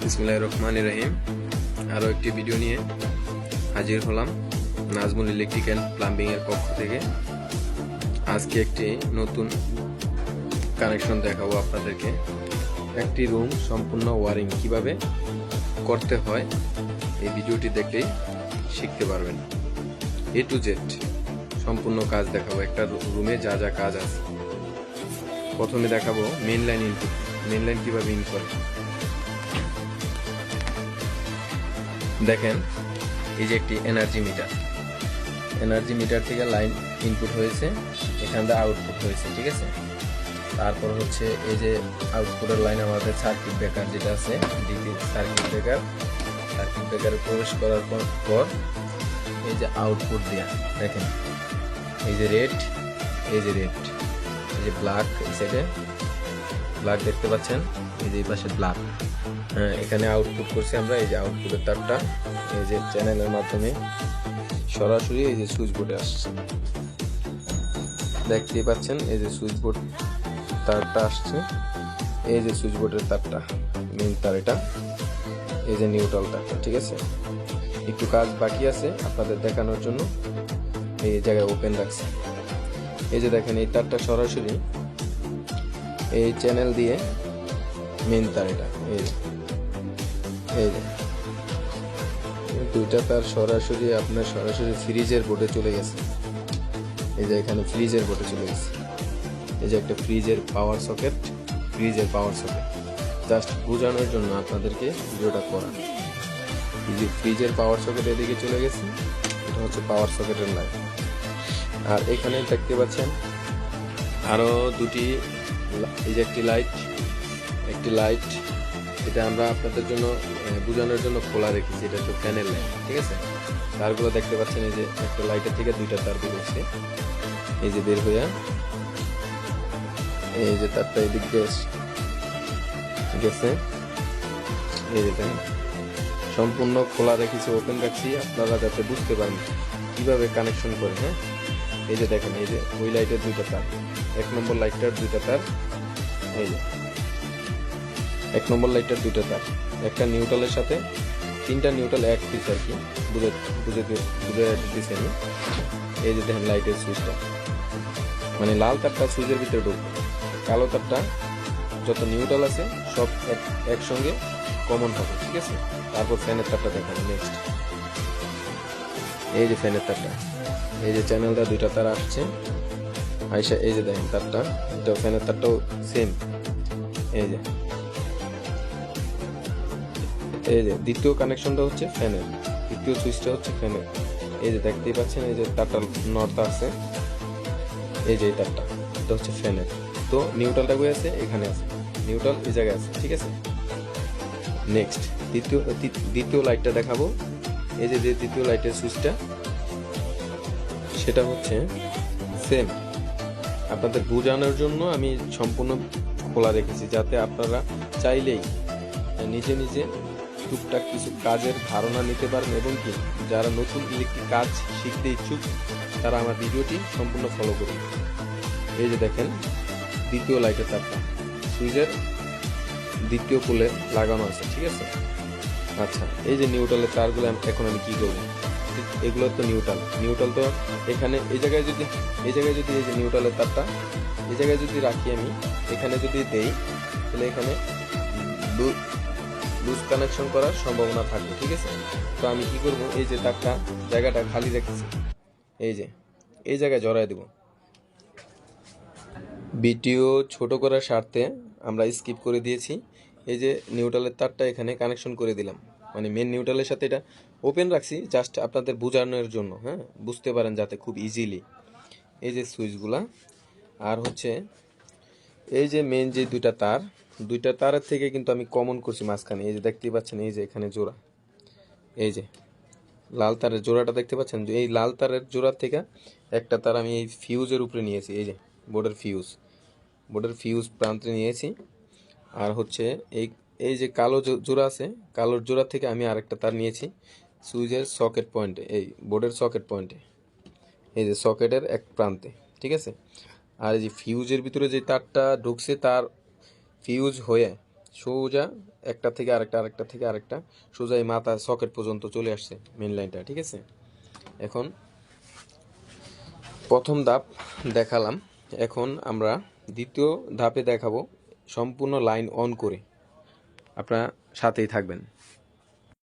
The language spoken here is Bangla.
বিসমিল্লাহির রহমানির রহিম। আরও একটি ভিডিও নিয়ে হাজির হলাম নাজমুল ইলেকট্রিক অ্যান্ড প্লাম্বিং এর পক্ষ থেকে। আজকে একটি নতুন কানেকশন দেখাবো আপনাদেরকে। একটি রুম সম্পূর্ণ ওয়ারিং কিভাবে করতে হয় এই ভিডিওটি দেখলেই শিখতে পারবেন। এ টু জেড সম্পূর্ণ কাজ দেখাবো। একটা রুমে যা যা কাজ আছে, প্রথমে দেখাবো main line input, main line কিভাবে ইন করে। দেখেন, এই যে একটি এনার্জি মিটার থেকে লাইন ইনপুট হয়েছে, এখান থেকে আউটপুট হয়েছে, ঠিক আছে। তারপর হচ্ছে এই যে আউটপুটের লাইন আমাদের সার্কিট ব্রেকার যেটা আছে, ডিপি সার্কিট ব্রেকারে প্রবেশ করার পর এই যে আউটপুট দেয়া, দেখেন এই যে রেড, এই যে ব্ল্যাক, এই সাইডে ব্ল্যাক দেখতে পাচ্ছেন, এই যে এই পাশে ব্ল্যাক। এখানে আউটপুট করছি আমরা। এই যে আউটপুটের তারটা এই যে চ্যানেলের মাধ্যমে সরাসরি এই যে সুইচ বোর্ডে আসছে, দেখতেই পাচ্ছেন। এই যে সুইচ বোর্ড তারটা আসছে, এই যে সুইচ বোর্ডের তারটা, মেইন তার এটা, এই যে নিউট্রাল তারটা, ঠিক আছে। একটু কাজ বাকি আছে আপনাদের দেখানোর জন্য, এই জায়গায় ওপেন রাখছি। এই যে দেখেন, এই তারটা সরাসরি এই চ্যানেল দিয়ে মেইন তার এটা, এই যে দুইটা তার সরাসরি আপনার সরাসরি ফ্রিজের বোর্ডে চলে গেছে। এই যে এখানে ফ্রিজের বোর্ডে চলে গেছে। এই যে একটা ফ্রিজের পাওয়ার সকেট, জাস্ট বোঝানোর জন্য আপনাদেরকে ভিডিওটা করা। এই যে ফ্রিজের পাওয়ার সকেট এদিকে চলে গেছে, এটা হচ্ছে পাওয়ার সকেটের লাইন। আর এখানে দেখতে পাচ্ছেন আরো দুটি, এই যে একটি লাইট, এটা আমরা আপনাদের জন্য বোঝানোর জন্য খোলা রেখেছি। এটা তো ফ্যানের লাইন, ঠিক আছে। তারগুলো দেখতে পাচ্ছেন, এই যে একটা লাইটের থেকে দুইটা তার বের হচ্ছে, এই যে বের হইয়া এই যে তারটা এদিক দিয়ে গেছে। এই যে দেখেন, সম্পূর্ণ খোলা রেখেছি, ওপেন রাখছি, আপনারা যাতে বুঝতে পারেন কিভাবে কানেকশন করে। হ্যাঁ, এই যে দেখেন, এই যে ওই লাইটের দুইটা তার, 1 নম্বর লাইটটার দুইটা তার, এই যে 1 নম্বর লাইটটার দুইটা তার, একটা নিউট্রালের সাথে, 3টা নিউট্রাল এক পিস আর কি, বুঝে দিচ্ছি আমি। এই যে দেখেন লাইটের সুইচটা, মানে লাল তারটা সুইচের ভিতরে ঢুকবে, কালো তারটা যত নিউট্রাল আছে সব একসঙ্গে কমন হবে, ঠিক আছে। তারপর ফ্যানের তারটা দেখাবো নেক্সট। এই যে ফ্যানের তারটা, এই যে চ্যানেলটা দুইটা তার আসছে আইসা, এই যে দেখেন তারটা, এটা ফ্যানের তারটাও সেম। এই যে দ্বিতীয় কানেকশনটা হচ্ছে ফ্যানের, দ্বিতীয় সুইচটা হচ্ছে ফ্যানের। এই যে দেখতেই পাচ্ছেন, এই যে তারটা নর্থ আছে, এই যে তারটা, এটা হচ্ছে ফ্যানের। তো নিউট্রালটা কই আছে? এখানে আছে, নিউট্রাল এই জায়গায় আছে, ঠিক আছে। নেক্সট দ্বিতীয় লাইটটা দেখাবো। এই যে দ্বিতীয় লাইটের সুইচটা, সেটা হচ্ছে সেম। আপনাদের বোঝানোর জন্য আমি সম্পূর্ণ খোলা রেখেছি, যাতে আপনারা চাইলেই নিজে টুকটাক কিছু কাজের ধারণা নিতে পারেন, এবং কি যারা নতুন ইলেকট্রিক কাজ শিখতে ইচ্ছুক তারা আমার ভিডিওটি সম্পূর্ণ ফলো করুন। এই যে দেখেন, দ্বিতীয় লাইটের তারটা সুইচের দ্বিতীয় পোলে লাগানো আছে, ঠিক আছে। আচ্ছা, এই যে নিউট্রালের তারগুলো এখন আমি কি করবো? এগুলো তো নিউট্রাল তো এখানে এই জায়গায় যদি এই যে নিউট্রালের তারটা এই জায়গায় যদি রাখি, আমি এখানে যদি দেই, তাহলে এখানে লুজ কানেকশন করার সম্ভাবনা থাকবে, ঠিক আছে। তো আমি কি করব, এই যে তারটা জায়গাটা খালি রেখেছি, এই জায়গায় জড়ায় দেব। ভিডিও ছোট করার স্বার্থে আমরা স্কিপ করে দিয়েছি। এই যে নিউট্রালের তারটা এখানে কানেকশন করে দিলাম, মানে মেন নিউট্রালের সাথে এটা ওপেন রাখছি, জাস্ট আপনাদের বোঝানোর জন্য, হ্যাঁ, বুঝতে পারেন যাতে খুব ইজিলি। এই যে সুইচগুলা, আর হচ্ছে এই যে মেন যে দুইটা তারের থেকে কিন্তু আমি কমন করছি মাঝখানে। এই যে দেখতেই পাচ্ছেন, এই যে এখানে জোড়া, এই যে লাল তারের জোড়াটা দেখতে পাচ্ছেন, এই লাল তারের জোড়া থেকে একটা তার আমি এই ফিউজের উপরে নিয়েছি, এই যে বোর্ডের ফিউজ প্রান্তে নিয়েছি। আর হচ্ছে এই যে কালো জোড়া আছে, কালোর জোড়া থেকে আমি আরেকটা তার নিয়েছি সুইচের সকেট পয়েন্টে, এই বোর্ডের সকেট পয়েন্টে, এই যে সকেটের এক প্রান্তে, ঠিক আছে। আর এই যে ফিউজের ভিতরে যে তারটা ঢুকছে, তার ফিউজ হয়ে সোজা একটা থেকে আরেকটা, আরেকটা থেকে আরেকটা, সোজা এই মাথা সকেট পর্যন্ত চলে আসছে মেন লাইনটা, ঠিক আছে। এখন প্রথম ধাপ দেখালাম, এখন আমরা দ্বিতীয় ধাপে দেখাবো সম্পূর্ণ লাইন অন করে। আপনারা সাথেই থাকবেন।